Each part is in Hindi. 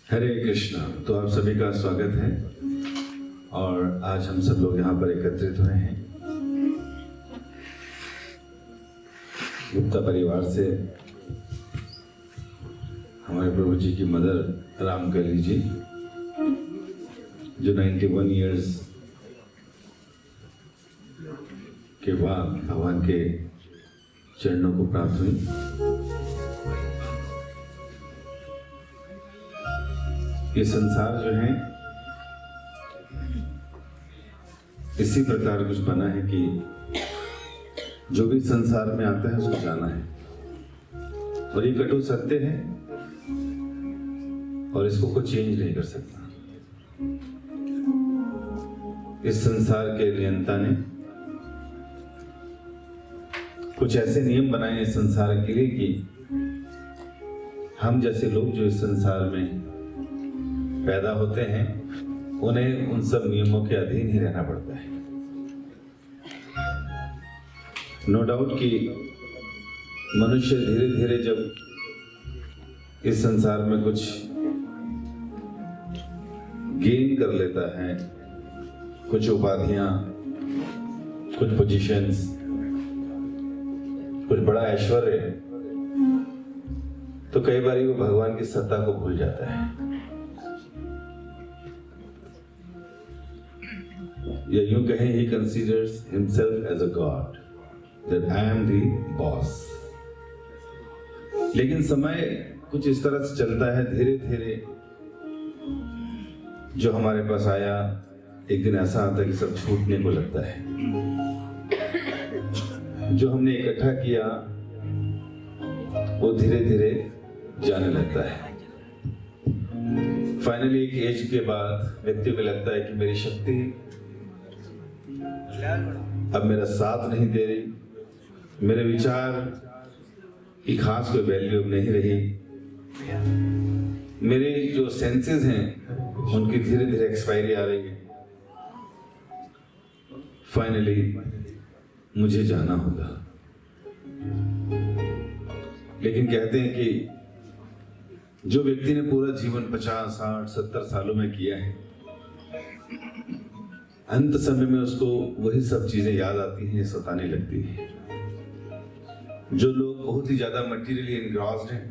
हरे कृष्णा। तो आप सभी का स्वागत है और आज हम सब लोग यहाँ पर एकत्रित हुए हैं गुप्ता परिवार से। हमारे प्रभु जी की मदर रामकली जी जो 91 इयर्स के बाद भगवान के चरणों को प्राप्त हुई। ये संसार जो है इसी प्रकार कुछ बना है कि जो भी संसार में आता है उसको जाना है और ये कटु सत्य है और इसको कोई चेंज नहीं कर सकता। इस संसार के नियंता ने कुछ ऐसे नियम बनाए इस संसार के लिए कि हम जैसे लोग जो इस संसार में पैदा होते हैं उन्हें उन सब नियमों के अधीन ही रहना पड़ता है। नो डाउट कि मनुष्य धीरे धीरे जब इस संसार में कुछ गेन कर लेता है, कुछ उपाधियां, कुछ पोजीशंस, कुछ बड़ा ऐश्वर्य, तो कई बार वो भगवान की सत्ता को भूल जाता है या यूं कहें he considers himself as a god, that I am the boss। लेकिन समय कुछ इस तरह से चलता है, धीरे धीरे जो हमारे पास आया एक दिन ऐसा आता है कि सब छूटने को लगता है। जो हमने इकट्ठा किया वो धीरे धीरे जाने लगता है। फाइनली एक एज के बाद व्यक्ति को लगता है कि मेरी शक्ति अब मेरा साथ नहीं दे रही, मेरे विचार की खास कोई वैल्यू नहीं रही, मेरे जो सेंसेस हैं उनकी धीरे धीरे एक्सपायरी आ रही है। फाइनली मुझे जाना होगा। लेकिन कहते हैं कि जो व्यक्ति ने पूरा जीवन 50, 60, 70 सालों में किया है, अंत समय में उसको वही सब चीजें याद आती हैं, सताने लगती हैं। जो लोग बहुत ही ज्यादा मटेरियली एनग्रॉस्ड हैं,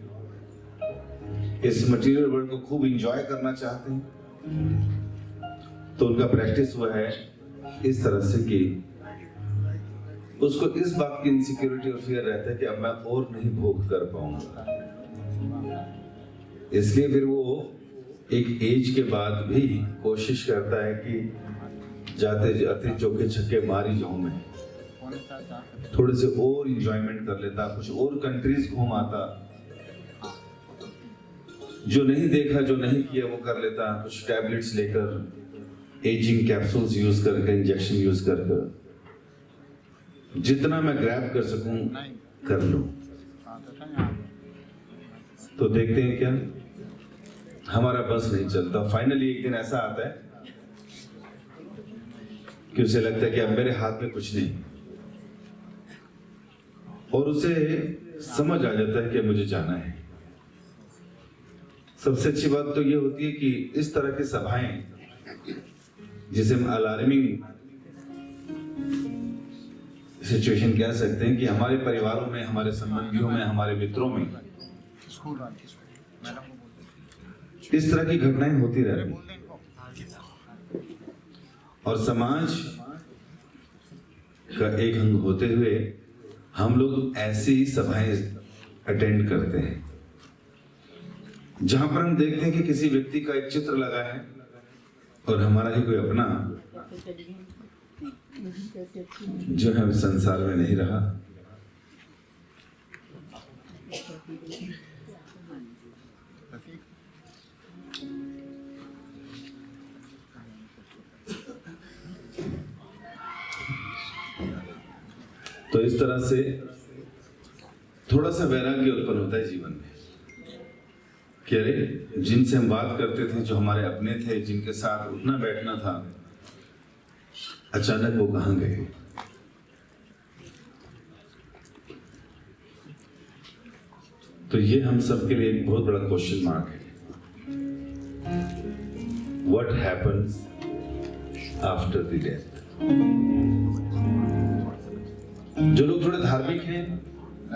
इस मटेरियल वर्ल्ड को खूब एंजॉय करना चाहते हैं, तो उनका प्रैक्टिस हुआ है इस तरह से कि उसको इस बात की इनसिक्योरिटी और फियर रहता है कि अब मैं और नहीं भोग कर पाऊंगा। इसलिए फिर वो एक एज के बाद भी कोशिश करता है कि जाते जाते चौके छक्के मारी जाऊं, मैं थोड़े से और इंजॉयमेंट कर लेता, कुछ और कंट्रीज घूम आता, जो नहीं देखा जो नहीं किया वो कर लेता, कुछ टैबलेट्स लेकर, एजिंग कैप्सूल्स यूज करके, इंजेक्शन यूज कर जितना मैं ग्रैब कर सकूं कर लूं। तो देखते हैं क्या हमारा बस नहीं चलता। फाइनली एक दिन ऐसा आता है कि उसे लगता है कि अब मेरे हाथ में कुछ नहीं, और उसे समझ आ जाता है कि मुझे जाना है। सबसे अच्छी बात तो ये होती है कि इस तरह की सभाएं, जिसे हम अलार्मिंग सिचुएशन कह सकते हैं, कि हमारे परिवारों में, हमारे संबंधियों में, हमारे मित्रों में इस तरह की घटनाएं होती रहती हैं। और समाज का एक अंग होते हुए हम लोग ऐसी सभाएं अटेंड करते हैं जहां पर हम देखते हैं कि किसी व्यक्ति का एक चित्र लगा है और हमारा ही कोई अपना जो है संसार में नहीं रहा। तो इस तरह से थोड़ा सा वैराग्य उत्पन्न होता है जीवन में कि अरे जिनसे हम बात करते थे, जो हमारे अपने थे, जिनके साथ उठना बैठना था, अचानक वो कहां गए। तो ये हम सबके लिए एक बहुत बड़ा क्वेश्चन मार्क है what happens after the death. जो लोग थोड़े धार्मिक हैं,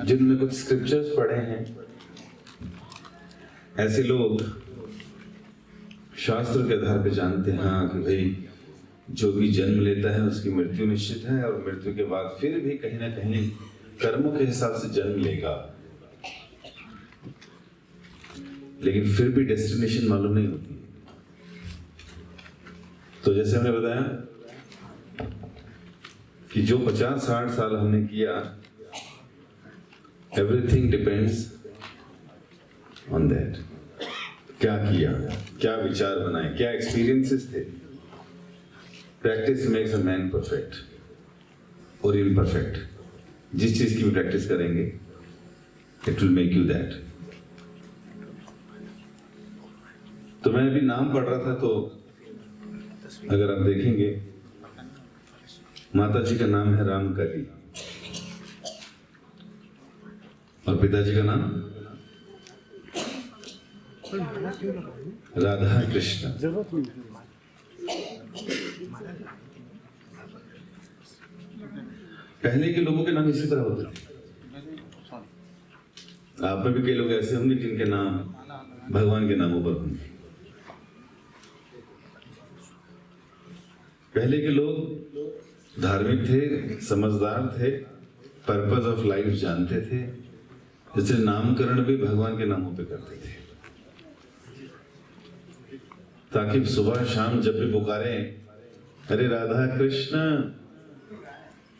जिन्होंने कुछ स्क्रिप्चर्स पढ़े हैं, ऐसे लोग शास्त्र के आधार पे जानते हैं कि भाई जो भी जन्म लेता है उसकी मृत्यु निश्चित है, और मृत्यु के बाद फिर भी कहीं ना कहीं कर्मों के हिसाब से जन्म लेगा, लेकिन फिर भी डेस्टिनेशन मालूम नहीं होती। तो जैसे हमने बताया कि जो 50-60 साल हमने किया, एवरीथिंग डिपेंड्स ऑन दैट। क्या किया, क्या विचार बनाए, क्या एक्सपीरियंसेस थे। Practice makes a man perfect और इम्परफेक्ट। जिस चीज की भी प्रैक्टिस करेंगे, it will make you that. तो मैं अभी नाम पढ़ रहा था, तो अगर आप देखेंगे, माता जी का नाम है रामकली और पिताजी का नाम राधा कृष्ण। पहले के लोगों के नाम इसी तरह होते थे। आप में भी कई लोग ऐसे होंगे जिनके नाम भगवान के नामों पर होंगे। पहले के लोग धार्मिक थे, समझदार थे, पर्पस ऑफ लाइफ जानते थे, इसलिए नामकरण भी भगवान के नामों पे करते थे, ताकि सुबह शाम जब भी पुकारे, अरे राधा कृष्ण,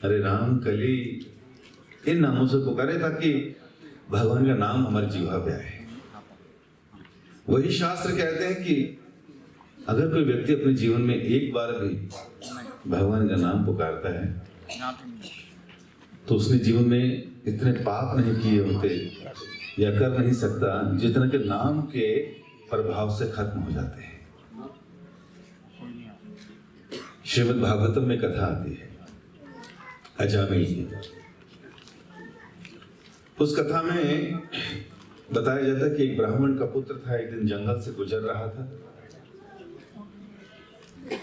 अरे राम कली, इन नामों से पुकारे ताकि भगवान का नाम हमारे जीवा पे आए। वही शास्त्र कहते हैं कि अगर कोई व्यक्ति अपने जीवन में एक बार भी भगवान का नाम पुकारता है तो उसने जीवन में इतने पाप नहीं किए होते या कर नहीं सकता जितना कि नाम के प्रभाव से खत्म हो जाते हैं। श्रीमद् भागवतम में कथा आती है अजामिल की। उस कथा में बताया जाता है कि एक ब्राह्मण का पुत्र था, एक दिन जंगल से गुजर रहा था।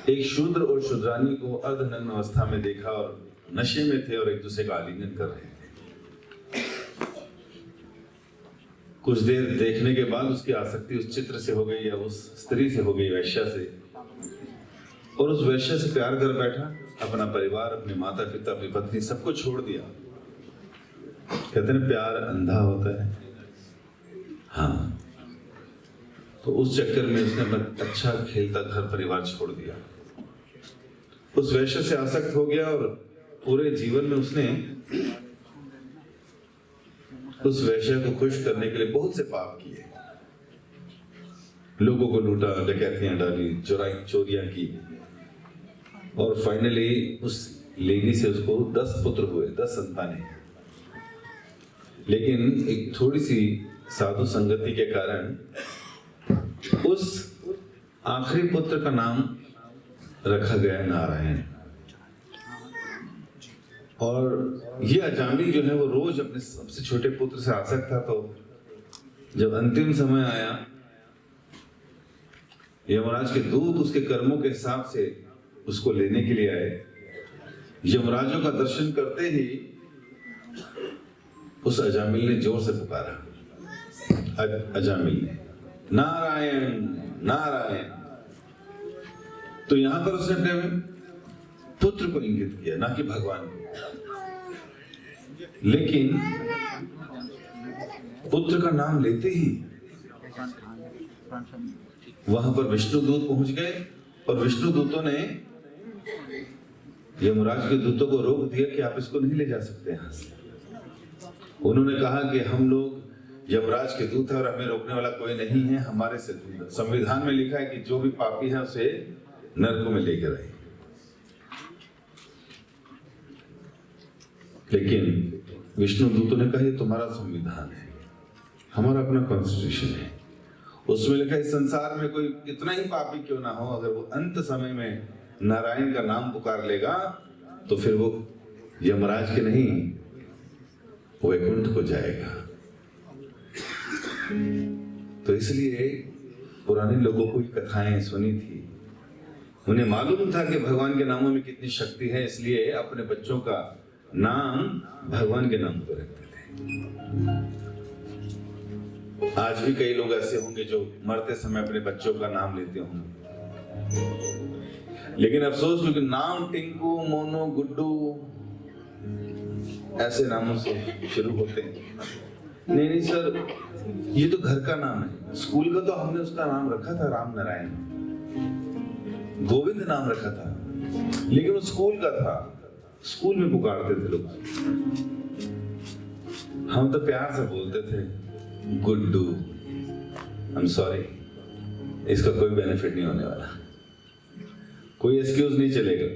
एक शूद्र और शूद्रानी को अर्धनग्न अवस्था में देखा और नशे में थे और एक दूसरे का आलिंगन कर रहे थे। कुछ देर देखने के बाद उसकी आसक्ति उस चित्र से हो गई या उस स्त्री से हो गई, वैश्या से, और उस वैश्या से प्यार कर बैठा। अपना परिवार, अपने माता पिता, अपनी पत्नी, सबको छोड़ दिया। कहते हैं प्यार अंधा होता है। हाँ, तो उस चक्कर में उसने अपना अच्छा खेलता घर परिवार छोड़ दिया, उस वैश्य से आसक्त हो गया और पूरे जीवन में उसने उस वैश्य को खुश करने के लिए बहुत से पाप किए। लोगों को लूटा, डकैतियां डाली, चोरियां की, और फाइनली उस लेडी से उसको 10 पुत्र हुए, 10 संतानें। लेकिन एक थोड़ी सी साधु संगति के कारण उस आखिरी पुत्र का नाम रखा गया नारायण। और ये अजामिल जो है वो रोज अपने सबसे छोटे पुत्र से आसक्त था। तो जब अंतिम समय आया, यमराज के दूत उसके कर्मों के हिसाब से उसको लेने के लिए आए। यमराजों का दर्शन करते ही उस अजामिल ने जोर से पुकारा, अजामिल ने, नारायण नारायण। तो यहां पर उसने अपने पुत्र को इंगित किया, ना कि भगवान को। लेकिन पुत्र का नाम लेते ही वहां पर विष्णु दूत पहुंच गए और विष्णु दूतों ने यमराज के दूतों को रोक दिया कि आप इसको नहीं ले जा सकते यहां से। उन्होंने कहा कि हम लोग यमराज के दूत है और हमें रोकने वाला कोई नहीं है। हमारे संविधान में लिखा है कि जो भी पापी है उसे नरक में लेकर आए। लेकिन विष्णु दूतों ने कहा ये तुम्हारा संविधान है, हमारा अपना कॉन्स्टिट्यूशन है, उसमें लिखा इस संसार में कोई कितना ही पापी क्यों ना हो, अगर वो अंत समय में नारायण का नाम पुकार लेगा तो फिर वो यमराज के नहीं वैकुंठ को जाएगा। तो इसलिए पुराने लोगों को कथाएं सुनी थी उन्हें मालूम था कि भगवान के नामों में कितनी शक्ति है, इसलिए अपने बच्चों का नाम भगवान के नाम पर रखते थे। आज भी कई लोग ऐसे होंगे जो मरते समय अपने बच्चों का नाम लेते होंगे, लेकिन अफसोस क्योंकि नाम टिंकू, मोनू, गुड्डू ऐसे नामों से शुरू होते हैं। नहीं सर, ये तो घर का नाम है। स्कूल का तो हमने उसका नाम रखा था राम नारायण, गोविंद नाम रखा था, लेकिन वो स्कूल का था, स्कूल में पुकारते थे लोग। हम तो प्यार से बोलते थे गुड्डू। आई एम सॉरी, इसका कोई बेनिफिट नहीं होने वाला, कोई एक्सक्यूज नहीं चलेगा।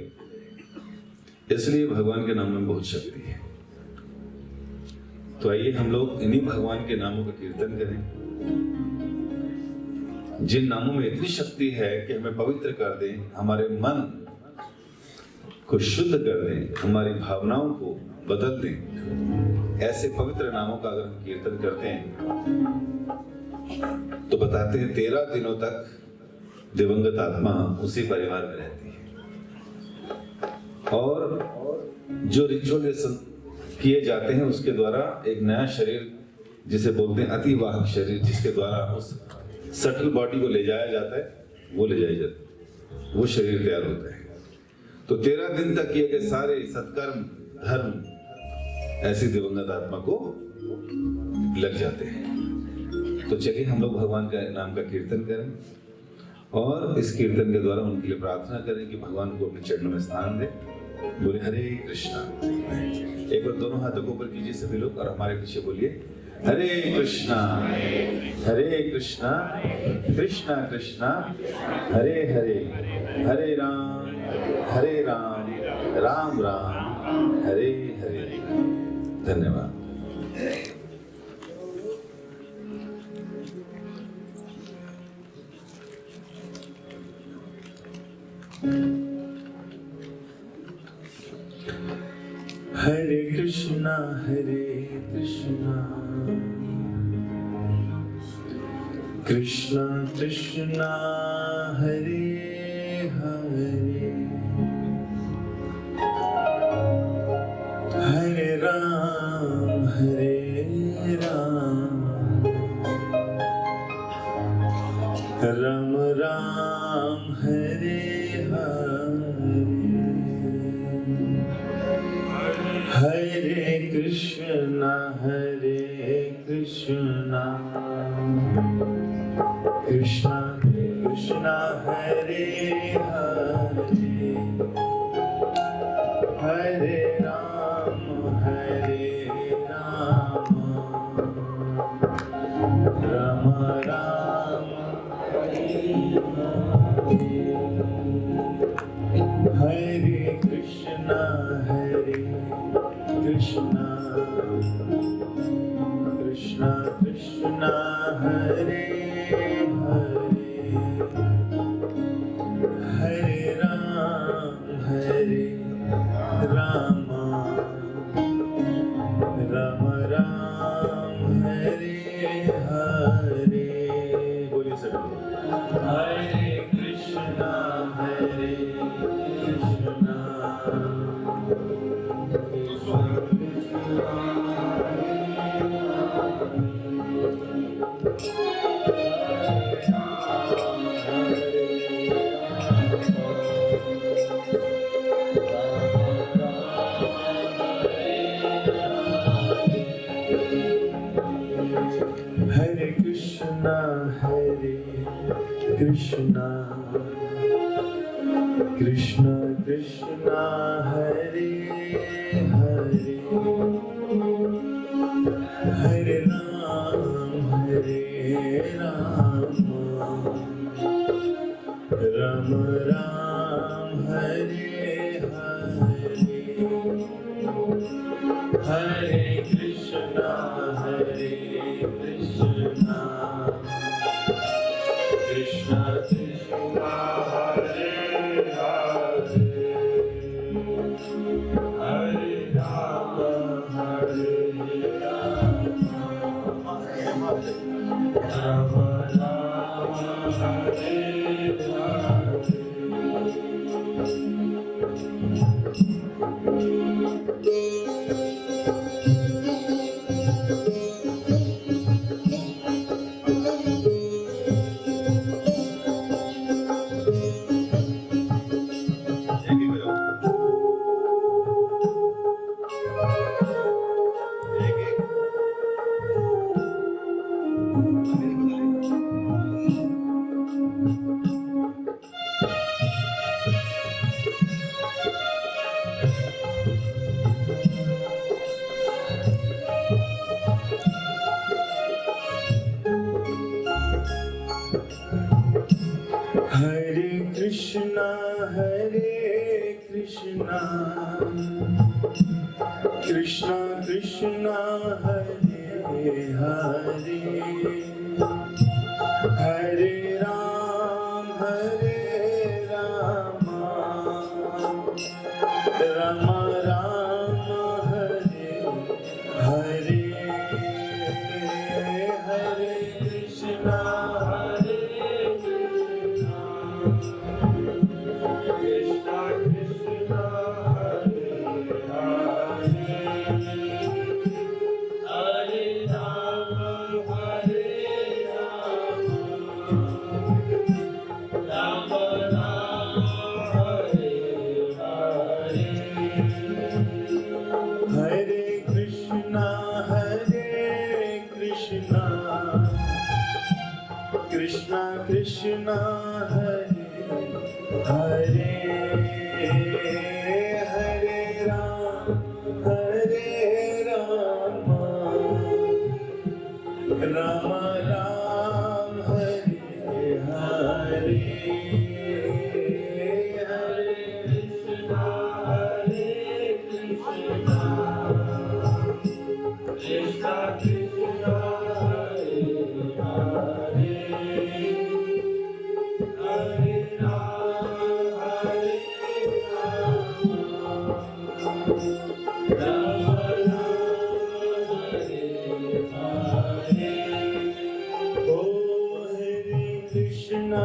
इसलिए भगवान के नाम में बहुत शक्ति है। तो आइए हम लोग इन्हीं भगवान के नामों का कीर्तन करें, जिन नामों में इतनी शक्ति है कि हमें पवित्र कर दें, हमारे मन को शुद्ध कर दें, हमारी भावनाओं को बदल दें। ऐसे पवित्र नामों का अगर हम कीर्तन करते हैं तो बताते हैं 13 दिनों तक दिवंगत आत्मा उसी परिवार में रहती है। और जो रिचुअल किए जाते हैं उसके द्वारा एक नया शरीर, जिसे बोलते हैं अतिवाहक शरीर, जिसके द्वारा उस सटल बॉडी को ले जाया जाता है, वो ले जाया जाता है, वो शरीर तैयार होता है। तो 13 दिन तक किए गए सारे सत्कर्म धर्म ऐसी दिवंगत आत्मा को लग जाते हैं। तो चलिए हम लोग भगवान का नाम का कीर्तन करें और इस कीर्तन के द्वारा उनके लिए प्रार्थना करें कि भगवान को अपने चरणों में स्थान दे। बोले हरे कृष्णा। एक बार दोनों हाथों को ऊपर कीजिए सभी लोग और हमारे पीछे बोलिए हरे कृष्णा कृष्णा कृष्णा हरे हरे, हरे राम राम राम हरे हरे। धन्यवाद। हरे कृष्णा कृष्णा कृष्णा हरे हरे, हरे राम राम राम हरे हरे, हरे कृष्णा कृष्णा कृष्णा हरे हरे, हरे राम राम राम हरे कृष्णा कृष्णा कृष्णा हरे हरे, हरे राम राम राम हरे हरे। बोलिए सभी हरे कृष्णा कृष्णा कृष्णा कृष्णा हरे हरे, हरे राम राम राम हरे हरे, हरे कृष्णा कृष्णा कृष्णा कृष्णा हरे हरे, हरे राम राम राम हरे हरे, हरे कृष्णा कृष्णा कृष्णा हरे हरे, हरे राम राम राम हरे हरे, हरे कृष्णा कृष्णा कृष्णा हरे हरे, हरे राम राम राम हरे हरे, हरे कृष्णा कृष्णा कृष्णा कृष्णा हरे हरे, हरे राम राम हरे हरे। ओ हरे कृष्णा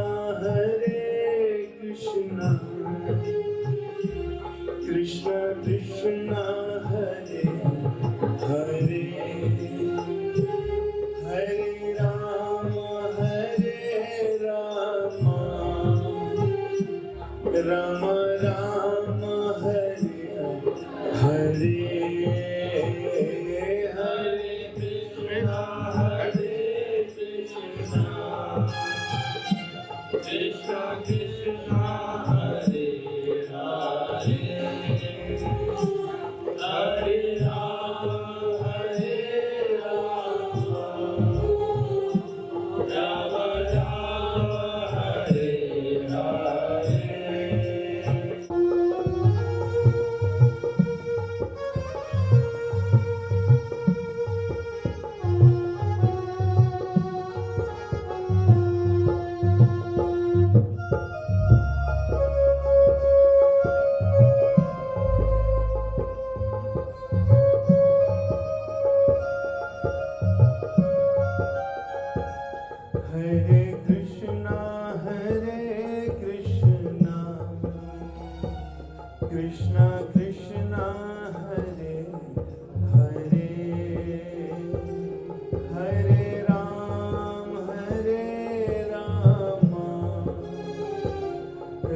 कृष्णा कृष्णा हरे हरे, हरे राम राम राम हरे हरे, हरे कृष्णा कृष्णा कृष्णा हरे हरे, हरे राम राम राम हरे हरे। हरे कृष्णा कृष्णा कृष्णा हरे हरे, हरे राम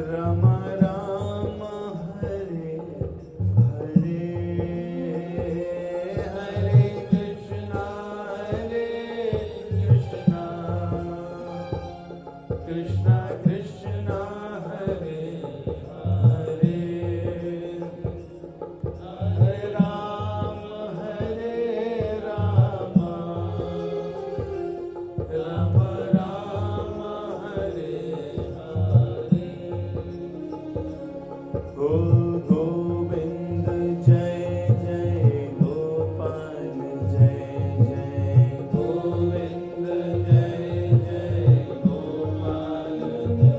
राम राम हरे हरे, हरे कृष्णा कृष्णा कृष्णा हरे हरे, हरे राम राम राम हरे हरे। ओ गोविंद जय जय गोपाल जय जय गोविंद जय जय गोपाल जय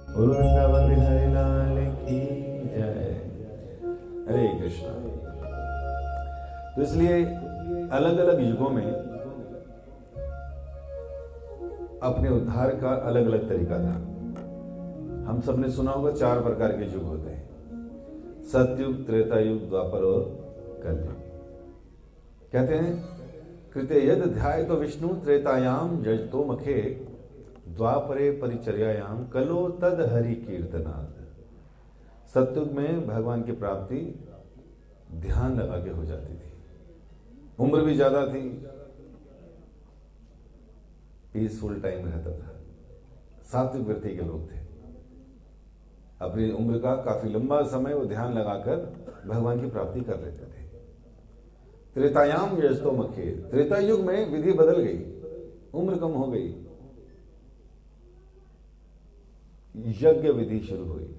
बोलो वृंदावन बिहारी लाल की जय। हरे कृष्णा। तो इसलिए अलग अलग युगों में अपने उद्धार का अलग अलग तरीका था। हम सबने सुना होगा 4 प्रकार के युग होते हैं, सतयुग, त्रेता युग, द्वापर और कलयुग। कहते हैं कृते यद ध्याय तो विष्णु त्रेतायाम यजतो मखे द्वापरे परिचर्यायाम कलो तद हरि कीर्तनाद। सतयुग में भगवान की प्राप्ति ध्यान लगा के हो जाती थी, उम्र भी ज्यादा थी, पीसफुल टाइम रहता था। सात्विक वृत्ति के लोग थे, अपनी उम्र का काफी लंबा समय वो ध्यान लगाकर भगवान की प्राप्ति कर लेते थे। त्रेतायाम यजतो मखे, त्रेता युग में विधि बदल गई, उम्र कम हो गई, यज्ञ विधि शुरू हुई।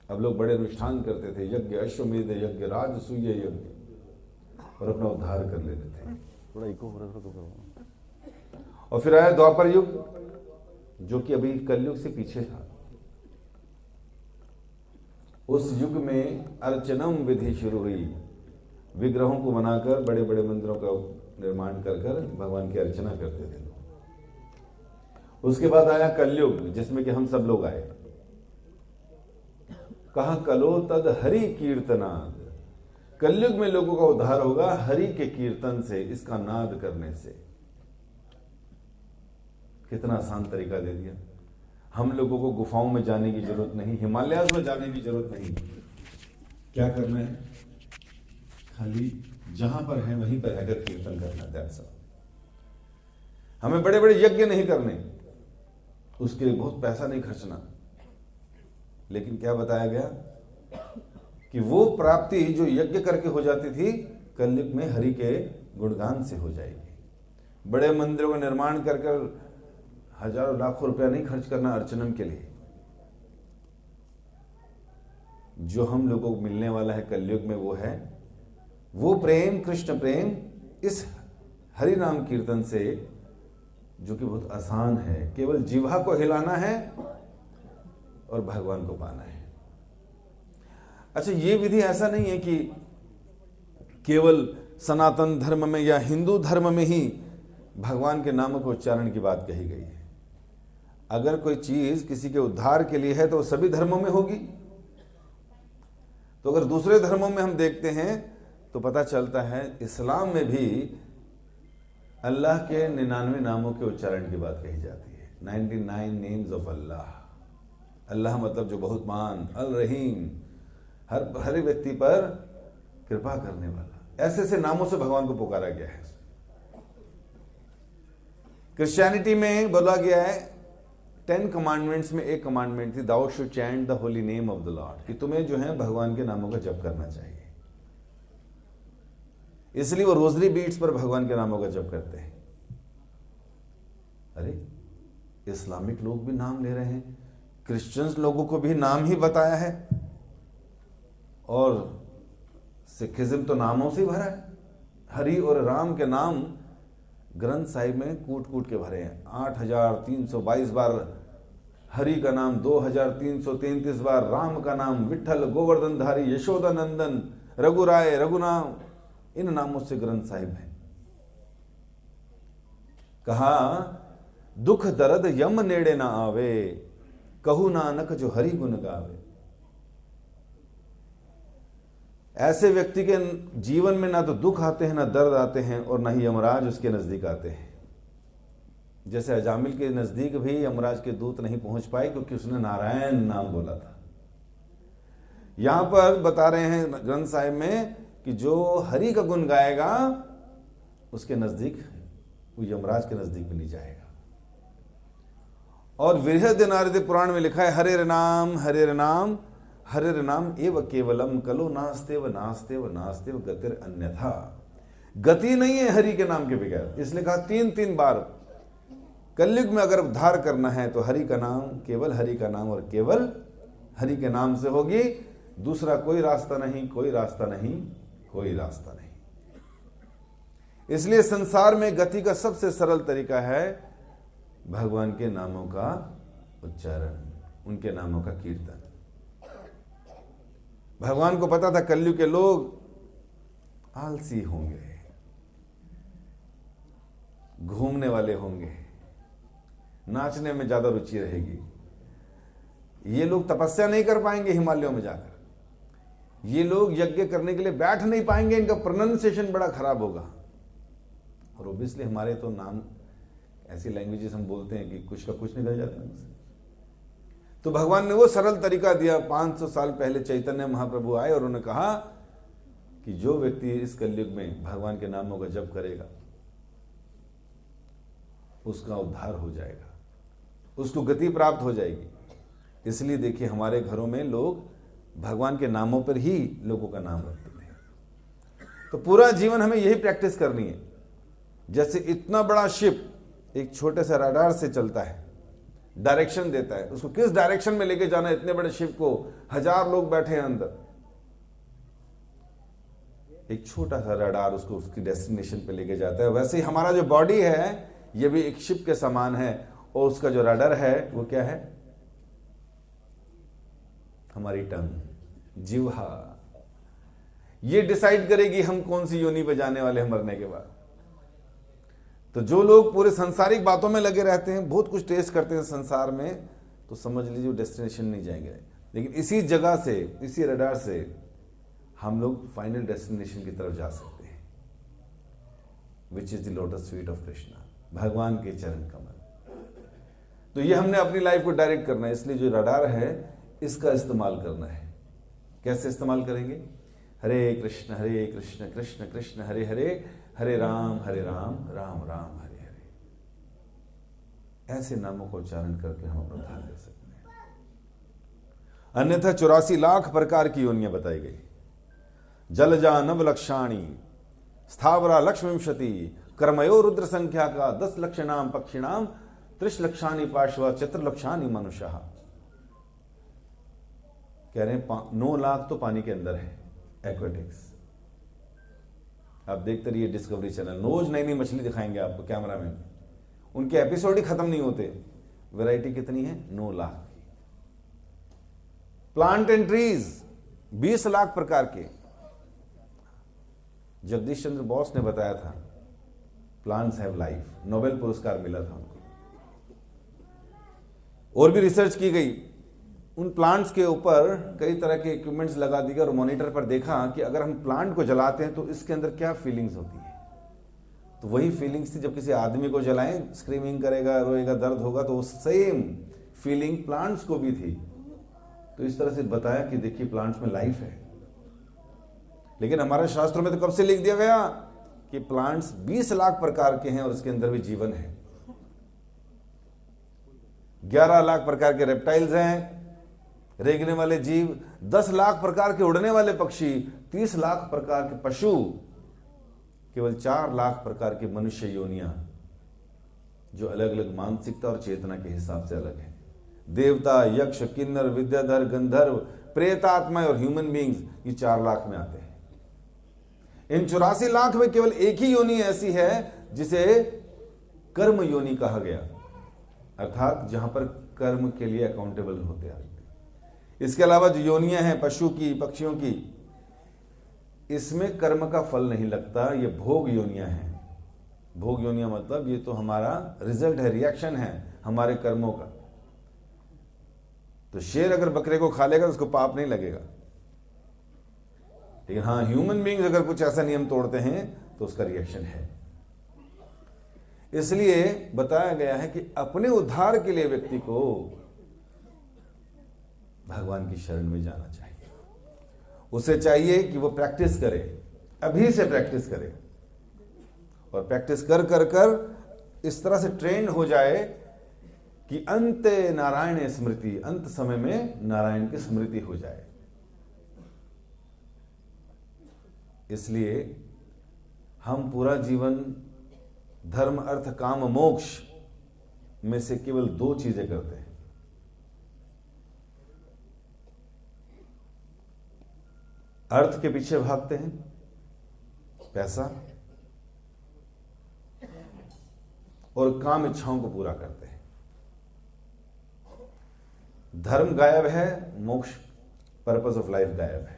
अब लोग बड़े अनुष्ठान करते थे, यज्ञ, अश्वमेध यज्ञ, राजसूय यज्ञ, और अपना उद्धार कर लेते थे। थोड़ा इको हो रहा था। और फिर आया द्वापर युग, जो कि अभी कलयुग से पीछे था। उस युग में अर्चनम विधि शुरू हुई, विग्रहों को बनाकर बड़े बड़े मंदिरों का निर्माण कर कर भगवान की अर्चना करते थे लोग। उसके बाद आया कलयुग, जिसमें कि हम सब लोग आए। कहा कलो तद हरि कीर्तनाद। कलयुग में लोगों का उद्धार होगा हरि के कीर्तन से, इसका नाद करने से। कितना आसान तरीका दे दिया। हम लोगों को गुफाओं में जाने की जरूरत नहीं, हिमालयाज में जाने की जरूरत नहीं। क्या करना है? खाली जहां पर है वहीं पर रहकर कीर्तन करना। That's all. हमें बड़े बड़े यज्ञ नहीं करने, उसके लिए बहुत पैसा नहीं खर्चना। लेकिन क्या बताया गया कि वो प्राप्ति जो यज्ञ करके हो जाती थी, कलयुग में हरि के गुणगान से हो जाएगी। बड़े मंदिरों का निर्माण कर कर हजारों लाखों रुपया नहीं खर्च करना अर्चनम के लिए। जो हम लोगों को मिलने वाला है कलयुग में, वो है वो प्रेम, कृष्ण प्रेम, इस हरि नाम कीर्तन से, जो कि बहुत आसान है। केवल जीवा को हिलाना है और भगवान को पाना है। अच्छा, ये विधि ऐसा नहीं है कि केवल सनातन धर्म में या हिंदू धर्म में ही भगवान के नाम के उच्चारण की बात कही गई है। अगर कोई चीज किसी के उद्धार के लिए है तो वो सभी धर्मों में होगी। तो अगर दूसरे धर्मों में हम देखते हैं तो पता चलता है इस्लाम में भी अल्लाह के 99 नामों के उच्चारण की बात कही जाती है। 99 नेम्स ऑफ अल्लाह। अल्लाह मतलब जो बहुत मान, अल रहीम, हर व्यक्ति पर कृपा करने वाला। ऐसे ऐसे नामों से भगवान को पुकारा गया है। क्रिश्चियनिटी में बोला गया है 10 कमांडमेंट्स में एक कमांडमेंट थी, thou should chant the holy name of the lord, कि तुम्हें जो है भगवान के नामों का जप करना चाहिए। इसलिए वो रोजरी बीट्स पर भगवान के नामों का जप करते हैं। अरे, इस्लामिक लोग भी नाम ले रहे हैं, क्रिश्चियंस लोगों को भी नाम ही बताया है, और सिखिज्म तो नामों से भरा है। हरि और राम के नाम ग्रंथ साहिब में कूट कूट के भरे हैं। 8322 बार हरि का नाम, 2333 बार राम का नाम, विठल, गोवर्धनधारी, यशोदा नंदन, रघुराय, रघुनाम, इन नामों से ग्रंथ साहिब है। कहा दुख दर्द यम नेड़े ना आवे, कहू नानक जो हरि गुण गावे। ऐसे व्यक्ति के जीवन में ना तो दुख आते हैं, ना दर्द आते हैं, और ना ही यमराज उसके नजदीक आते हैं। जैसे अजामिल के नजदीक भी यमराज के दूत नहीं पहुंच पाए क्योंकि उसने नारायण नाम बोला था। यहां पर बता रहे हैं ग्रंथ साहिब में कि जो हरि का गुण गाएगा उसके नजदीक, वो यमराज के नजदीक भी नहीं जाएगा। और बृहद नारद पुराण में लिखा है हरे नाम हरे नाम हरे नाम एव केवलम कलो नास्तेव नास्तेव नास्तेव गतिर अन्यथा। गति नहीं है हरि के नाम के बगैर। इसलिए कहा 3 बार कलयुग में अगर उद्धार करना है तो हरि का नाम, केवल हरि का नाम और केवल हरि के नाम से होगी। दूसरा कोई रास्ता नहीं, कोई रास्ता नहीं, कोई रास्ता नहीं। इसलिए संसार में गति का सबसे सरल तरीका है भगवान के नामों का उच्चारण। उनके नामों का कीर्तन। भगवान को पता था कलयुग के लोग आलसी होंगे, घूमने वाले होंगे, नाचने में ज्यादा रुचि रहेगी, ये लोग तपस्या नहीं कर पाएंगे हिमालयों में जाकर, ये लोग यज्ञ करने के लिए बैठ नहीं पाएंगे, इनका प्रोनाउंसिएशन बड़ा खराब होगा। और ओब्वियसली हमारे तो नाम ऐसी लैंग्वेजेस हम बोलते हैं कि कुछ का कुछ निकल जाता है। तो भगवान ने वो सरल तरीका दिया। 500 साल पहले चैतन्य महाप्रभु आए और उन्होंने कहा कि जो व्यक्ति इस कलयुग में भगवान के नामों का जप करेगा उसका उद्धार हो जाएगा, उसको गति प्राप्त हो जाएगी। इसलिए देखिए हमारे घरों में लोग भगवान के नामों पर ही लोगों का नाम रखते हैं। तो पूरा जीवन हमें यही प्रैक्टिस करनी है। जैसे इतना बड़ा शिप एक छोटे से रडार से चलता है, डायरेक्शन देता है, उसको किस डायरेक्शन में लेके जाना है। इतने बड़े शिप को 1000 लोग बैठे हैं अंदर, एक छोटा सा रडार उसको उसकी डेस्टिनेशन पे लेके जाता है। वैसे ही हमारा जो बॉडी है ये भी एक शिप के समान है, और उसका जो रडार है वो क्या है? हमारी टंग, जिह्वा। ये डिसाइड करेगी हम कौन सी योनि पे जाने वाले हैं मरने के बाद। तो जो लोग पूरे सांसारिक बातों में लगे रहते हैं, बहुत कुछ टेस्ट करते हैं संसार में, तो समझ लीजिए डेस्टिनेशन नहीं जाएंगे। लेकिन इसी जगह से, इसी रडार से हम लोग फाइनल डेस्टिनेशन की तरफ जा सकते हैं, which is the lotus feet of Krishna, भगवान के चरण कमल। तो ये हमने अपनी लाइफ को डायरेक्ट करना है। इसलिए जो रडार है इसका इस्तेमाल करना है। कैसे इस्तेमाल करेंगे? हरे कृष्ण कृष्ण कृष्ण हरे हरे, हरे राम राम राम हरे हरे। ऐसे नामों का उच्चारण करके हम अपना ध्यान दे सकते हैं। अन्यथा 84 लाख प्रकार की योनियां बताई गई। जलजा नवलक्षाणी स्थावरा लक्ष्मीशति कर्मयो रुद्र संख्या का 10 लक्षणाम पक्षिणाम 30 लक्षानी पार्श्व चतुर्लक्षानी मनुष्य। कह रहे हैं 9 लाख तो पानी के अंदर है, एक्वेटिक्स। आप देखते रहिए डिस्कवरी चैनल, रोज नई नई मछली दिखाएंगे आपको कैमरामैन, उनके एपिसोड ही खत्म नहीं होते। वैरायटी कितनी है? 9 लाख की। प्लांट एंड ट्रीज 20 लाख प्रकार के। जगदीश चंद्र बोस ने बताया था प्लांट्स हैव लाइफ, नोबेल पुरस्कार मिला था उनको। और भी रिसर्च की गई, उन प्लांट्स के ऊपर कई तरह के इक्विपमेंट्स लगा दिए और मॉनिटर पर देखा कि अगर हम प्लांट को जलाते हैं तो इसके अंदर क्या फीलिंग्स होती है। तो वही फीलिंग्स थी जब किसी आदमी को जलाएं, स्क्रीमिंग करेगा, रोएगा, दर्द होगा, तो वो सेम फीलिंग प्लांट्स को भी थी। तो इस तरह से बताया कि देखिए प्लांट्स में लाइफ है। लेकिन हमारे शास्त्रों में तो कब से लिख दिया गया कि प्लांट्स 20 लाख प्रकार के हैं और इसके अंदर भी जीवन है। 11 लाख प्रकार के रेप्टाइल्स हैं, रेंगने वाले जीव, 10 लाख प्रकार के उड़ने वाले पक्षी, 30 लाख प्रकार के पशु, केवल 4 लाख प्रकार के मनुष्य योनियां जो अलग अलग मानसिकता और चेतना के हिसाब से अलग है। देवता, यक्ष, किन्नर, विद्याधर, गंधर्व, प्रेतात्मा और ह्यूमन बींग्स, ये 4 लाख में आते हैं। इन 84 लाख में केवल एक ही योनि ऐसी है जिसे कर्म योनि कहा गया, अर्थात जहां पर कर्म के लिए अकाउंटेबल होते हैं। इसके अलावा जो योनियां हैं पशु की, पक्षियों की, इसमें कर्म का फल नहीं लगता, ये भोग योनियां हैं। भोग योनियां मतलब ये तो हमारा रिजल्ट है, रिएक्शन है हमारे कर्मों का। तो शेर अगर बकरे को खा लेगा तो उसको पाप नहीं लगेगा, लेकिन हाँ ह्यूमन बीइंग्स अगर कुछ ऐसा नियम तोड़ते हैं तो उसका रिएक्शन है। इसलिए बताया गया है कि अपने उद्धार के लिए व्यक्ति को भगवान की शरण में जाना चाहिए। उसे चाहिए कि वो प्रैक्टिस करे, अभी से प्रैक्टिस करे, और प्रैक्टिस कर कर कर इस तरह से ट्रेंड हो जाए कि अंत नारायण स्मृति, अंत समय में नारायण की स्मृति हो जाए। इसलिए हम पूरा जीवन धर्म, अर्थ, काम, मोक्ष में से केवल 2 चीजें करते हैं। अर्थ के पीछे भागते हैं, पैसा, और काम इच्छाओं को पूरा करते हैं। धर्म गायब है, मोक्ष पर्पस ऑफ लाइफ गायब है।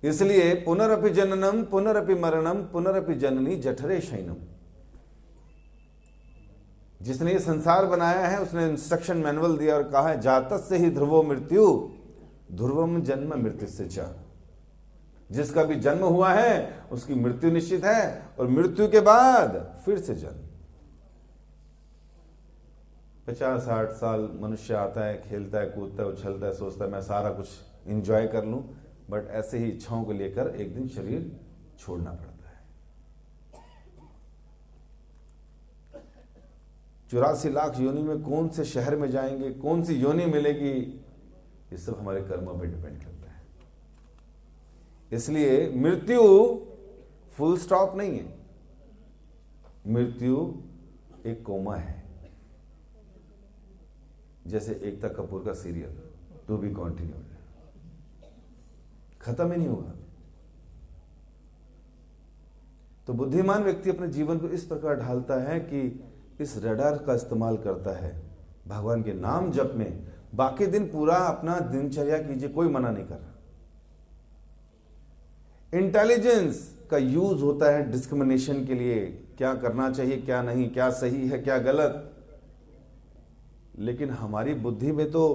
इसलिए पुनरपि जननम पुनरपि मरणम पुनरपि जननी जठरे शयनम। जिसने ये संसार बनाया है उसने इंस्ट्रक्शन मैनुअल दिया और कहा है जातस्य ही ध्रुवो मृत्यु ध्रुवम जन्म मृत्यु से चा। जिसका भी जन्म हुआ है उसकी मृत्यु निश्चित है और मृत्यु के बाद फिर से जन्म। 50-60 साल मनुष्य आता है, खेलता है, कूदता है, उछलता है, सोचता है मैं सारा कुछ एंजॉय कर लूं, बट ऐसे ही इच्छाओं को लेकर एक दिन शरीर छोड़ना पड़ता है। 84 लाख योनि में कौन से शहर में जाएंगे, कौन सी योनि मिलेगी, ये सब हमारे कर्मों पर डिपेंड करता है। इसलिए मृत्यु फुल स्टॉप नहीं है, मृत्यु एक कोमा है। जैसे एकता कपूर का सीरियल टू बी कंटिन्यूड, खत्म ही नहीं होगा। तो बुद्धिमान व्यक्ति अपने जीवन को इस प्रकार ढालता है कि इस रडार का इस्तेमाल करता है भगवान के नाम जप में। बाकी दिन पूरा अपना दिनचर्या कीजिए, कोई मना नहीं कर रहा। इंटेलिजेंस का यूज होता है डिस्क्रिमिनेशन के लिए, क्या करना चाहिए, क्या नहीं, क्या सही है, क्या गलत। लेकिन हमारी बुद्धि में तो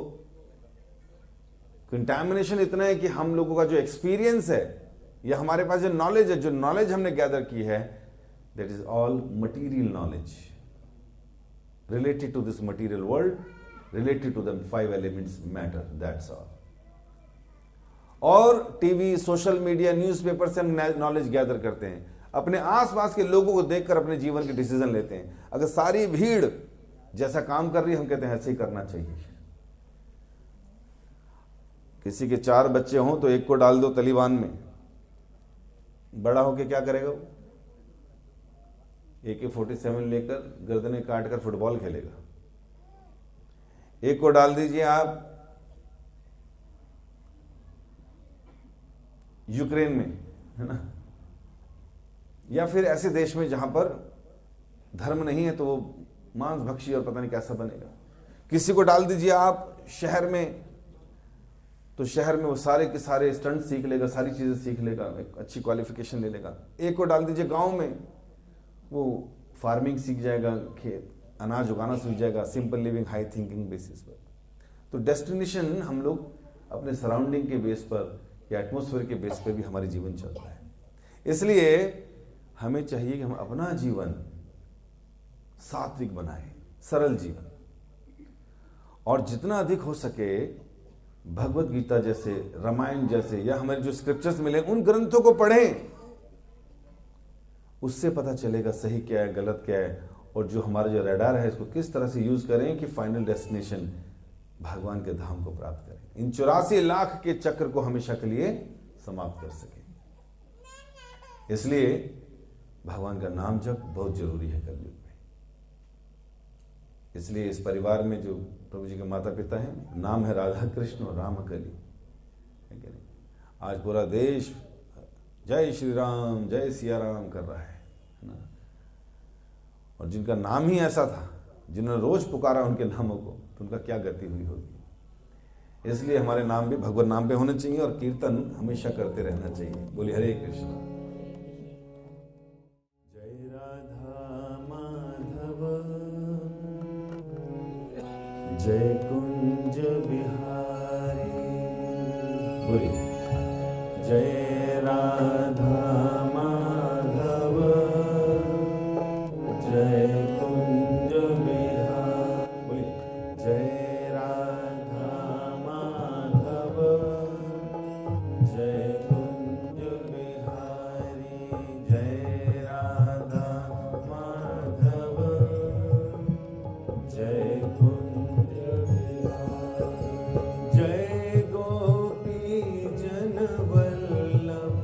कंटैमिनेशन इतना है कि हम लोगों का जो एक्सपीरियंस है या हमारे पास जो नॉलेज है, जो नॉलेज हमने गैदर की है, that is all material knowledge related to this material world, related to the 5 elements matter, that's all. और टीवी, सोशल मीडिया, न्यूज़पेपर से हम नॉलेज गैदर करते हैं, अपने आसपास के लोगों को देखकर अपने जीवन के डिसीजन लेते हैं। अगर सारी भीड़ जैसा काम कर रही है हम कहते हैं ऐसे ही करना चाहिए। किसी के 4 बच्चे हों तो एक को डाल दो तालिबान में, बड़ा होके क्या करेगा वो? AK-47 लेकर गर्दनें काटकर फुटबॉल खेलेगा। एक को डाल दीजिए आप यूक्रेन में, है ना, या फिर ऐसे देश में जहां पर धर्म नहीं है तो वो मांस भक्षी और पता नहीं कैसा बनेगा। किसी को डाल दीजिए आप शहर में, तो शहर में वो सारे के सारे स्टंट सीख लेगा, सारी चीजें सीख लेगा, एक अच्छी क्वालिफिकेशन ले लेगा। एक को डाल दीजिए गांव में, वो फार्मिंग सीख जाएगा, खेत अनाज उगाना सीख जाएगा, simple living, high thinking basis पर। तो डेस्टिनेशन हम लोग अपने सराउंडिंग के बेस पर या एटमॉस्फेयर के बेस पर भी हमारी जीवन चलता है। इसलिए हमें चाहिए कि हम अपना जीवन सात्विक बनाएं, सरल जीवन, और जितना अधिक हो सके भगवत गीता जैसे, रामायण जैसे, या हमारे जो स्क्रिप्चर्स मिले उन ग्रंथों को पढ़ें। उससे पता चलेगा सही क्या है, गलत क्या है, और जो हमारा जो रडार है इसको किस तरह से यूज करें कि फाइनल डेस्टिनेशन भगवान के धाम को प्राप्त करें, इन 84 लाख के चक्र को हमेशा के लिए समाप्त कर सकें। इसलिए भगवान का नाम जप बहुत जरूरी है कलयुग में। इसलिए इस परिवार में जो प्रभु जी के माता पिता हैं, नाम है राधा कृष्ण और राम कली, है कि नहीं? आज पूरा देश जय श्री राम, जय सिया राम कर रहा है ना। और जिनका नाम ही ऐसा था, जिन्होंने रोज पुकारा उनके नामों को, तो उनका क्या गति हुई होगी। इसलिए हमारे नाम भी भगवान नाम पे होने चाहिए और कीर्तन हमेशा करते रहना चाहिए। बोलिए हरे कृष्ण। जय राधा माधव, जय कुंज बिहारी। बोलिए जय राधा माधव, जय कुंज बिहारी। बोलिए जय राधा माधव, जय कुंज बिहारी। जय राधा माधव, जय कुंज बिहारी। जय गोपी जन वल्लभ,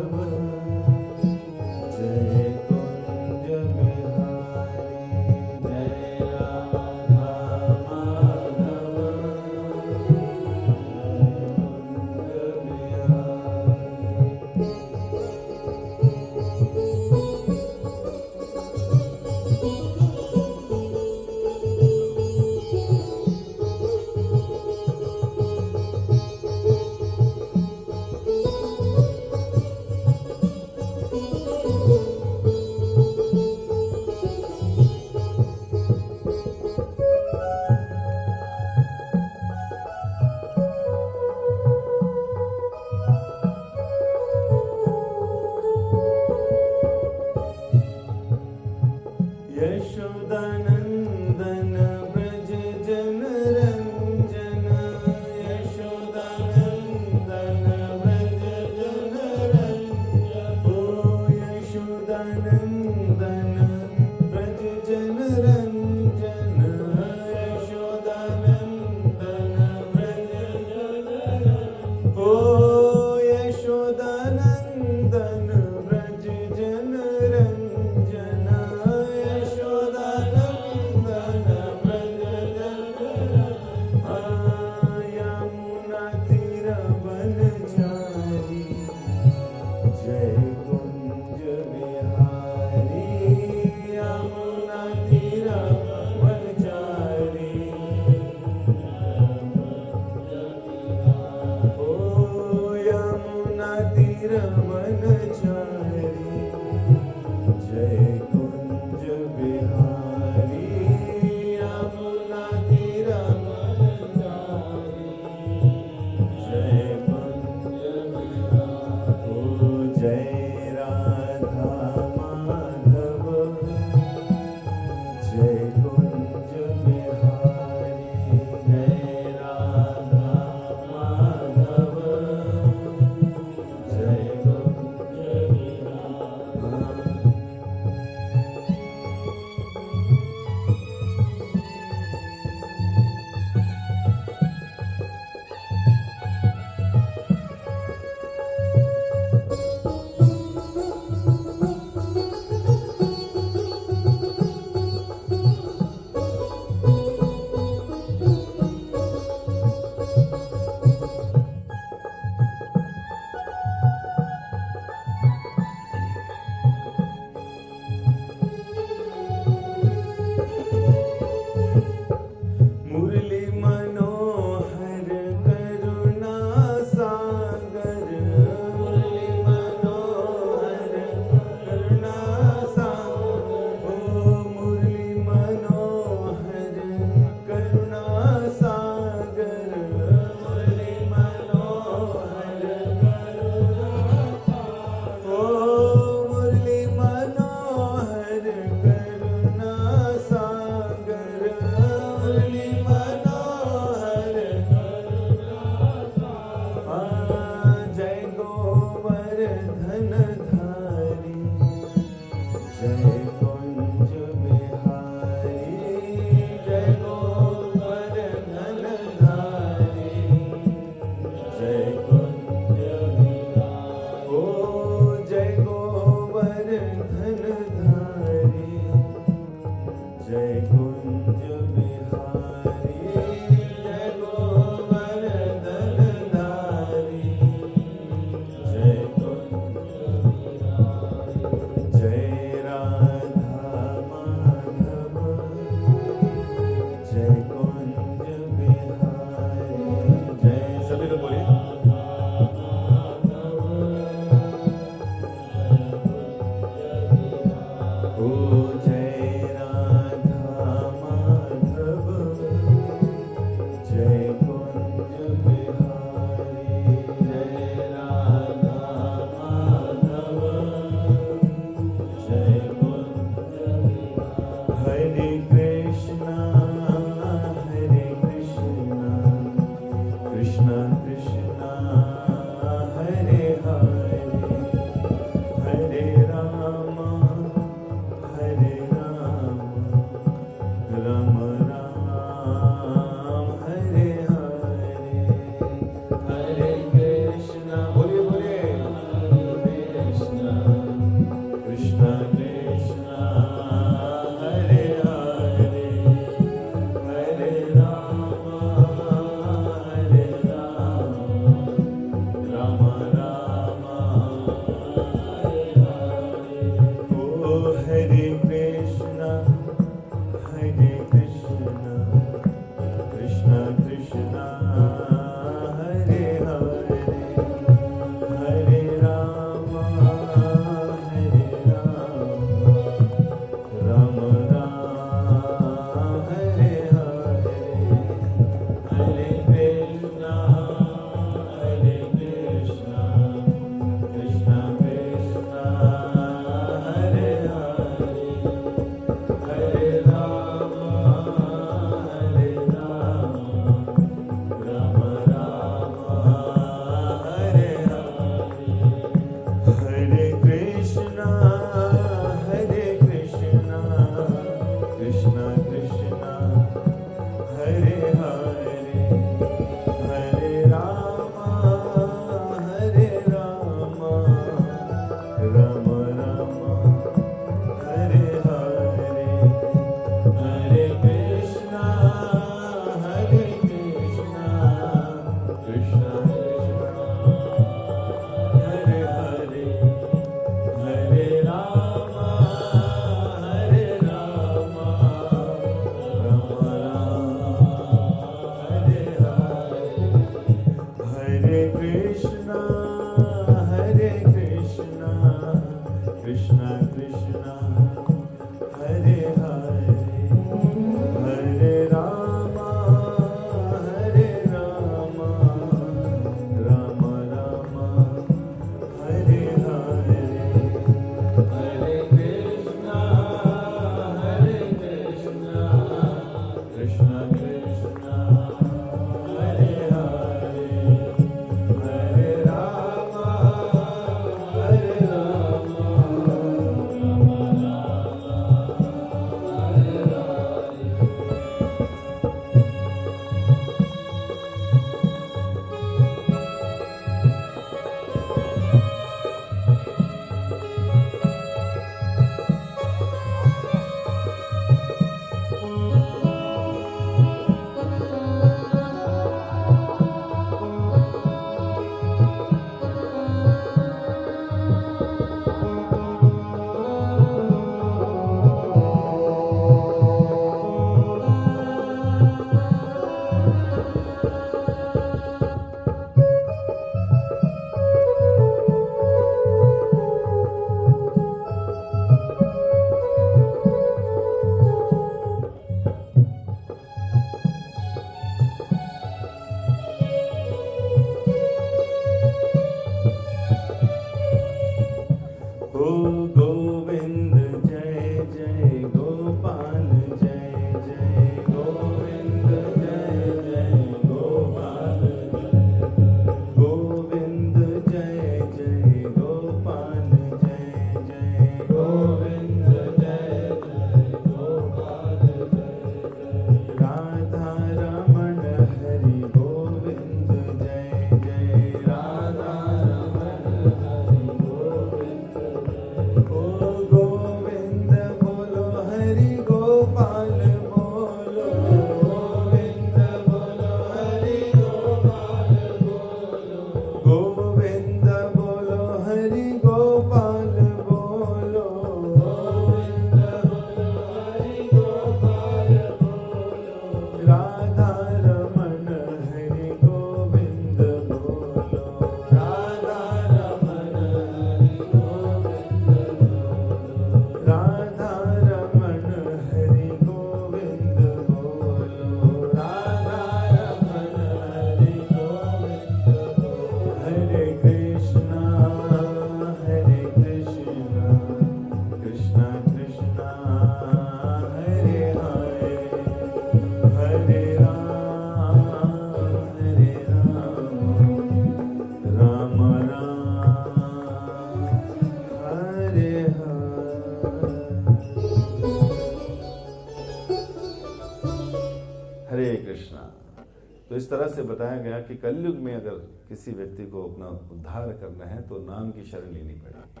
तो इस तरह से बताया गया कि कलयुग में अगर किसी व्यक्ति को अपना उद्धार करना है तो नाम की शरण लेनी पड़ेगी।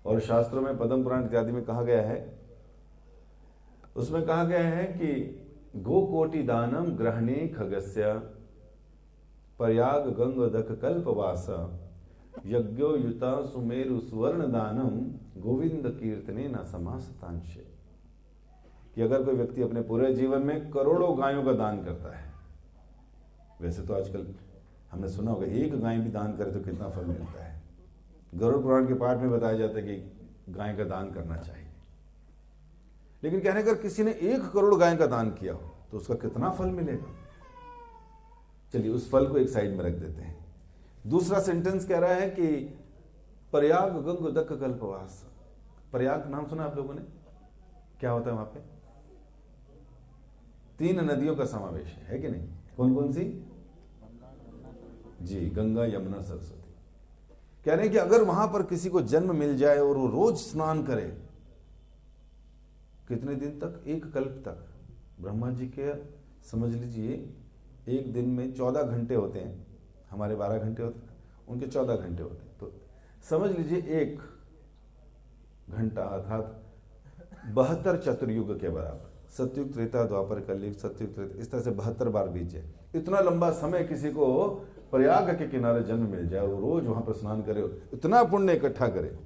और शास्त्रों में पद्म पुराण इत्यादि में कहा गया है, उसमें कहा गया है कि गोकोटि दानम ग्रहणे खगस्य प्रयाग गंगोदक कल्पवास यज्ञो युता सुमेरु सुवर्ण दानम गोविंद कीर्तने न समासतांशे। कि अगर कोई व्यक्ति अपने पूरे जीवन में करोड़ों गायों का दान करता है, वैसे तो आजकल हमने सुना होगा एक गाय भी दान करे तो कितना फल मिलता है। गरुड़ पुराण के पाठ में बताया जाता है कि गाय का दान करना चाहिए, लेकिन कहने अगर किसी ने 1 करोड़ गाय का दान किया हो तो उसका कितना फल मिलेगा। चलिए उस फल को एक साइड में रख देते हैं। दूसरा सेंटेंस कह रहा है कि प्रयाग गंगोदक कल्पवास। प्रयाग नाम सुना आप लोगों ने? क्या होता है वहां पे? 3 नदियों का समावेश है कि नहीं? कौन कौन सी? जी, गंगा, यमुना, सरस्वती। कह रहे हैं कि अगर वहां पर किसी को जन्म मिल जाए और वो रोज स्नान करे, कितने दिन तक? 1 कल्प तक। ब्रह्मा जी के समझ लीजिए एक दिन में 14 घंटे होते हैं, हमारे 12 घंटे होते हैं, उनके 14 घंटे होते हैं, तो समझ लीजिए 1 घंटा अर्थात 72 चतुर्युग के बराबर। सतयुग, त्रेता, द्वापर, कलयुग, सतयुग, त्रेता, इस तरह से 72 बार बीत जाए। इतना लंबा समय किसी को प्रयाग के किनारे जन्म मिल जाए, वो रोज वहां पर स्नान करे, इतना पुण्य इकट्ठा करे।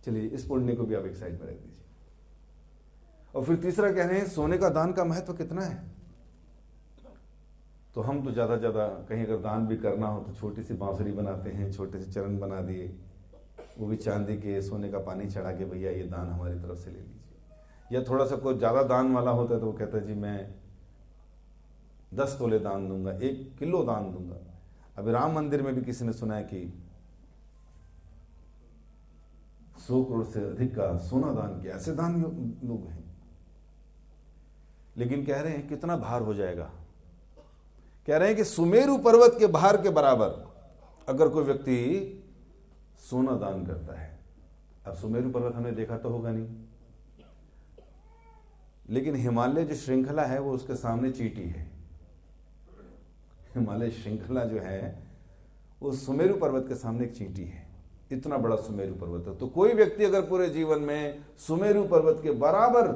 चलिए इस पुण्य को भी आप एक साइड में रख दीजिए। और फिर तीसरा कह रहे हैं सोने का दान का महत्व कितना है। तो हम तो ज्यादा ज्यादा कहीं अगर दान भी करना हो तो छोटी सी बांसुरी बनाते हैं, छोटे से चरण बना दिए, वो भी चांदी के, सोने का पानी चढ़ा के भैया ये दान हमारी तरफ से ले लीजिए। या थोड़ा सा कोई ज्यादा दान वाला होता है तो वो कहता है जी मैं 10 तोले दान दूंगा, 1 किलो दान दूंगा। अभी राम मंदिर में भी किसी ने सुना है कि 100 करोड़ से अधिक का सोना दान किया। ऐसे दान लोग हैं, लेकिन कह रहे हैं कितना भार हो जाएगा। कह रहे हैं कि सुमेरु पर्वत के भार के बराबर अगर कोई व्यक्ति सोना दान करता है। अब सुमेरु पर्वत हमने देखा तो होगा नहीं, लेकिन हिमालय जो श्रृंखला है वो उसके सामने चींटी है। हिमालय श्रृंखला जो है वो सुमेरु पर्वत के सामने एक चींटी है। इतना बड़ा सुमेरु पर्वत है। तो कोई व्यक्ति अगर पूरे जीवन में सुमेरु पर्वत के बराबर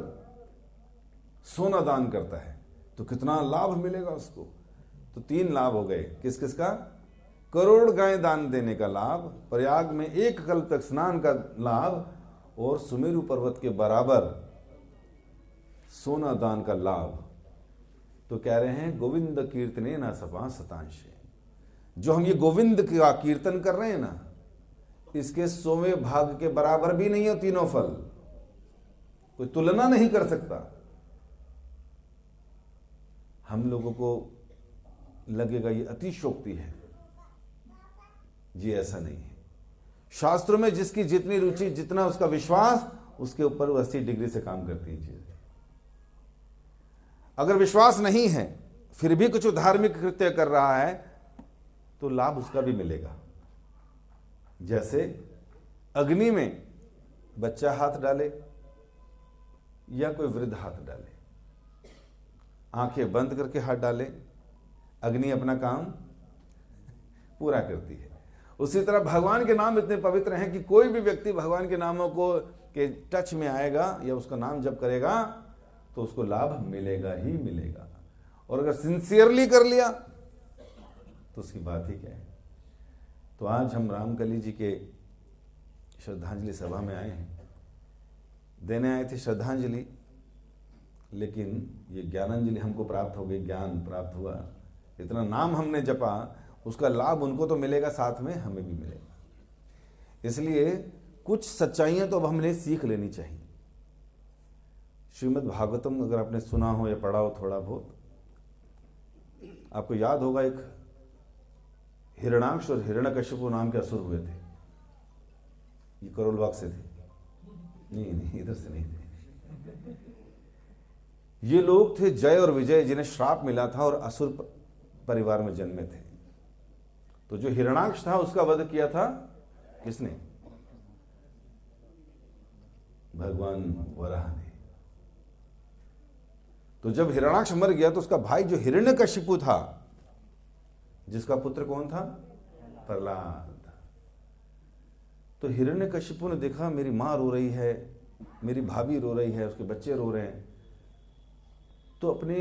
सोना दान करता है तो कितना लाभ मिलेगा उसको। तो 3 लाभ हो गए। किस किस का? करोड़ गाय दान देने का लाभ, प्रयाग में 1 कल्प तक स्नान का लाभ, और सुमेरु पर्वत के बराबर सोना दान का लाभ। तो कह रहे हैं गोविंद कीर्तने न सपा शतांश। जो हम ये गोविंद का कीर्तन कर रहे हैं ना, इसके 100वें भाग के बराबर भी नहीं हो तीनों फल। कोई तुलना नहीं कर सकता। हम लोगों को लगेगा ये अतिशयोक्ति है, जी ऐसा नहीं है। शास्त्रों में जिसकी जितनी रुचि, जितना उसका विश्वास, उसके ऊपर 80 डिग्री से काम करती है चीजें। अगर विश्वास नहीं है फिर भी कुछ धार्मिक कृत्य कर रहा है तो लाभ उसका भी मिलेगा। जैसे अग्नि में बच्चा हाथ डाले या कोई वृद्ध हाथ डाले, आंखें बंद करके हाथ डाले, अग्नि अपना काम पूरा करती है। उसी तरह भगवान के नाम इतने पवित्र हैं कि कोई भी व्यक्ति भगवान के नामों को के टच में आएगा या उसका नाम जप करेगा तो उसको लाभ मिलेगा ही मिलेगा। और अगर सिंसियरली कर लिया तो उसकी बात ही क्या है। तो आज हम रामकली जी के श्रद्धांजलि सभा में आए हैं, देने आए थे श्रद्धांजलि, लेकिन ये ज्ञानांजलि हमको प्राप्त हो गई, ज्ञान प्राप्त हुआ। इतना नाम हमने जपा, उसका लाभ उनको तो मिलेगा, साथ में हमें भी मिलेगा। इसलिए कुछ सच्चाइयां तो अब हमने सीख लेनी चाहिए। श्रीमद् भागवतम अगर आपने सुना हो या पढ़ा हो थोड़ा बहुत, आपको याद होगा एक हिरणाक्ष और हिरण्यकश्यप नाम के असुर हुए थे। ये करोलबाग से थे, नहीं इधर से नहीं थे। ये लोग थे जय और विजय, जिन्हें श्राप मिला था और असुर परिवार में जन्मे थे। तो जो हिरणाक्ष था उसका वध किया था किसने? भगवान वराह ने। तो जब हिरणाक्ष मर गया तो उसका भाई जो हिरण्यकशिपु था, जिसका पुत्र कौन था? प्रहलाद। तो हिरण्यकशिपु ने देखा मेरी माँ रो रही है, मेरी भाभी रो रही है, उसके बच्चे रो रहे हैं, तो अपनी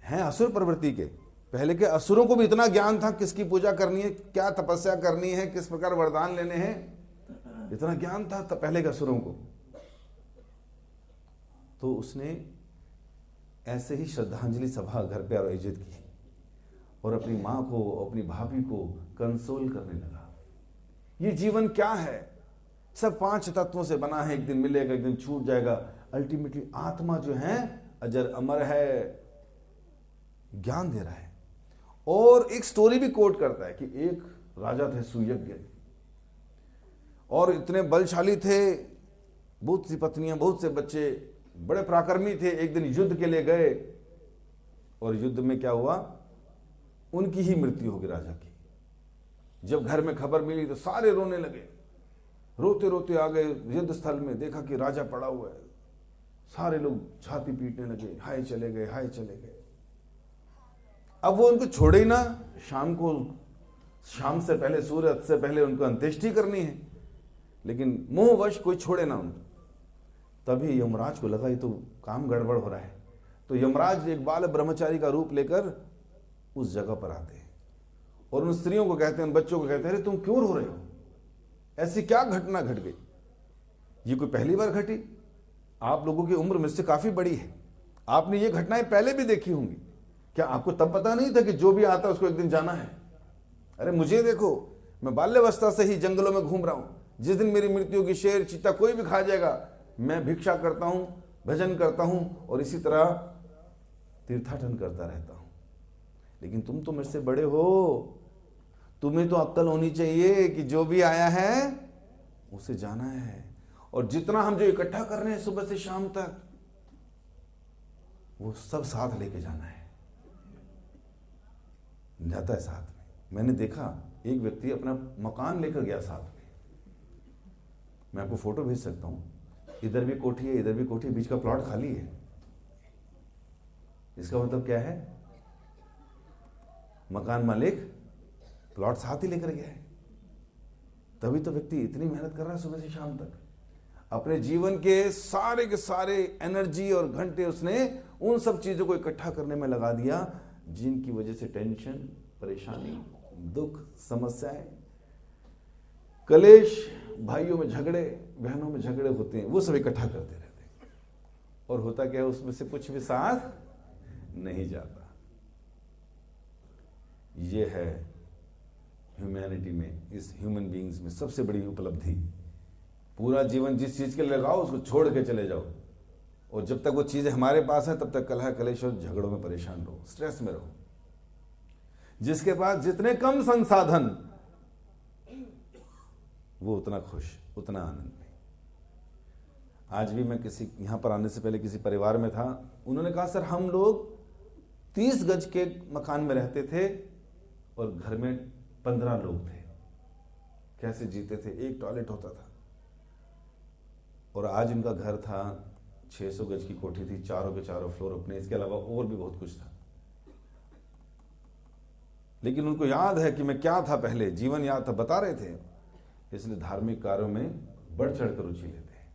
हैं असुर प्रवृत्ति के, पहले के असुरों को भी इतना ज्ञान था किसकी पूजा करनी है, क्या तपस्या करनी है, किस प्रकार वरदान लेने हैं, इतना ज्ञान था तब पहले के असुरों को। तो उसने ऐसे ही श्रद्धांजलि सभा घर पे आयोजित की और अपनी माँ को, अपनी भाभी को कंसोल करने लगा। ये जीवन क्या है, सब 5 तत्वों से बना है, एक दिन मिलेगा, एक दिन छूट जाएगा। अल्टीमेटली आत्मा जो है अजर अमर है, ज्ञान दे रहा है। और एक स्टोरी भी कोट करता है कि एक राजा थे सुयज्ञ, और इतने बलशाली थे, बहुत सी पत्नियां, बहुत से बच्चे, बड़े पराक्रमी थे। एक दिन युद्ध के लिए गए और युद्ध में क्या हुआ, उनकी ही मृत्यु हो गई राजा की। जब घर में खबर मिली तो सारे रोने लगे, रोते रोते आ गए युद्ध स्थल में, देखा कि राजा पड़ा हुआ है। सारे लोग छाती पीटने लगे, हाय चले गए, हाय चले गए। अब वो उनको छोड़े ही ना, शाम को, शाम से पहले, सूर्य से पहले उनको अंत्येष्टि करनी है, लेकिन मोहवश कोई छोड़े ना उनको। तभी यमराज को लगा ये तो काम गड़बड़ हो रहा है। तो यमराज एक बाल ब्रह्मचारी का रूप लेकर उस जगह पर आते हैं और उन स्त्रियों को कहते हैं, उन बच्चों को कहते हैं, अरे तुम क्यों रो रहे हो, ऐसी क्या घटना घट गई? ये कोई पहली बार घटी? आप लोगों की उम्र मुझसे काफी बड़ी है, आपने ये घटनाएं पहले भी देखी होंगी। क्या आपको तब पता नहीं था कि जो भी आता है उसको एक दिन जाना है? अरे मुझे देखो, मैं बाल्यावस्था से ही जंगलों में घूम रहा हूं, जिस दिन मेरी मृत्यु की शेर चीता कोई भी खा जाएगा, मैं भिक्षा करता हूं, भजन करता हूं और इसी तरह तीर्थाटन करता रहता हूं। लेकिन तुम तो मेरे से बड़े हो, तुम्हें तो अक्ल होनी चाहिए कि जो भी आया है उसे जाना है, और जितना हम जो इकट्ठा कर रहे हैं सुबह से शाम तक, वो सब साथ लेके जाना है। जाता है साथ में। मैंने देखा एक व्यक्ति अपना मकान लेकर गया साथ में, मैं आपको फोटो भेज सकता हूं। इधर भी कोठी है, इधर भी कोठी है, बीच का प्लॉट खाली है। इसका मतलब क्या है, मकान मालिक प्लॉट साथ ही लेकर गया है। तभी तो व्यक्ति इतनी मेहनत कर रहा है सुबह से शाम तक। अपने जीवन के सारे एनर्जी और घंटे उसने उन सब चीजों को इकट्ठा करने में लगा दिया जिनकी वजह से टेंशन, परेशानी, दुख, समस्याएं, कलेश, भाइयों में झगड़े, बहनों में झगड़े होते हैं, वो सब इकट्ठा करते रहते हैं। और होता क्या है, उसमें से कुछ भी साथ नहीं जाता। ये है ह्यूमैनिटी में, इस ह्यूमन बीइंग्स में सबसे बड़ी उपलब्धि। पूरा जीवन जिस चीज के लिए लगाओ उसको छोड़ के चले जाओ, और जब तक वो चीजें हमारे पास है तब तक कलह कलेश और झगड़ों में परेशान रहो, स्ट्रेस में रहो। जिसके पास जितने कम संसाधन वो उतना खुश, उतना आनंद में। आज भी मैं किसी, यहां पर आने से पहले किसी परिवार में था, उन्होंने कहा सर हम लोग 30 गज के मकान में रहते थे और घर में 15 लोग थे, कैसे जीते थे, एक टॉयलेट होता था। और आज इनका घर था, 600 गज की कोठी थी, चारों के चारों फ्लोर अपने, इसके अलावा और भी बहुत कुछ था। लेकिन उनको याद है कि मैं क्या था पहले, जीवन याद था, बता रहे थे। इसलिए धार्मिक कार्यों में बढ़ चढ़कर रुचि लेते हैं।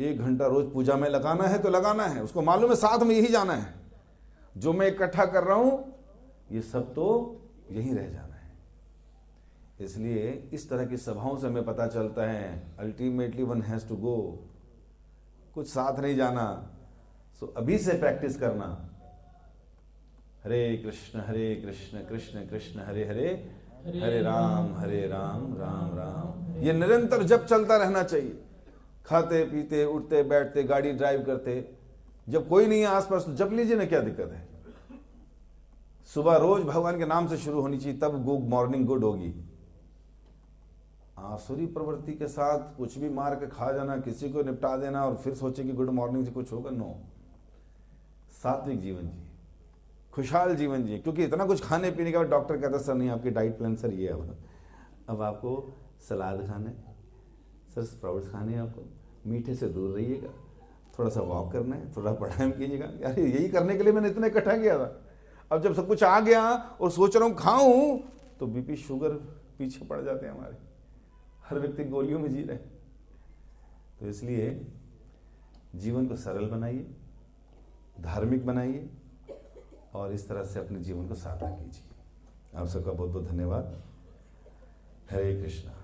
1 घंटा रोज पूजा में लगाना है तो लगाना है, उसको मालूम है साथ में यही जाना है। जो मैं इकट्ठा कर रहा हूं ये सब तो यहीं रह जाना है। इसलिए इस तरह की सभाओं से हमें पता चलता है ultimately one has to go, कुछ साथ नहीं जाना। सो अभी से प्रैक्टिस करना, हरे कृष्ण कृष्ण कृष्ण हरे हरे, हरे राम राम राम। ये निरंतर जप चलता रहना चाहिए। खाते पीते, उठते बैठते, गाड़ी ड्राइव करते, जब कोई नहीं है आसपास तो जप लीजिए ना, क्या दिक्कत है। सुबह रोज भगवान के नाम से शुरू होनी चाहिए, तब मॉर्निंग गुड होगी। आसुरी प्रवृत्ति के साथ कुछ भी मार के खा जाना, किसी को निपटा देना और फिर सोचे कि गुड मॉर्निंग से कुछ होगा, नो। सात्विक जीवन जी, खुशहाल जीवन जी। क्योंकि इतना कुछ खाने पीने के बाद डॉक्टर कहता सर नहीं आपकी डाइट प्लान सर ये है, अब आपको सलाद खाना है सर, स्प्राउट्स खाने हैं आपको, मीठे से दूर रहिएगा, थोड़ा सा वॉक करना है, थोड़ा प्राणायाम कीजिएगा। यार यही करने के लिए मैंने इतना इकट्ठा किया था। अब जब सब कुछ आ गया और सोच रहा हूँ खाऊं, तो बीपी शुगर पीछे पड़ जाते हैं हमारे। हर व्यक्ति गोलियों में जी रहे हैं। तो इसलिए जीवन को सरल बनाइए, धार्मिक बनाइए और इस तरह से अपने जीवन को सार्थक कीजिए। आप सबका बहुत बहुत धन्यवाद। हरे कृष्णा।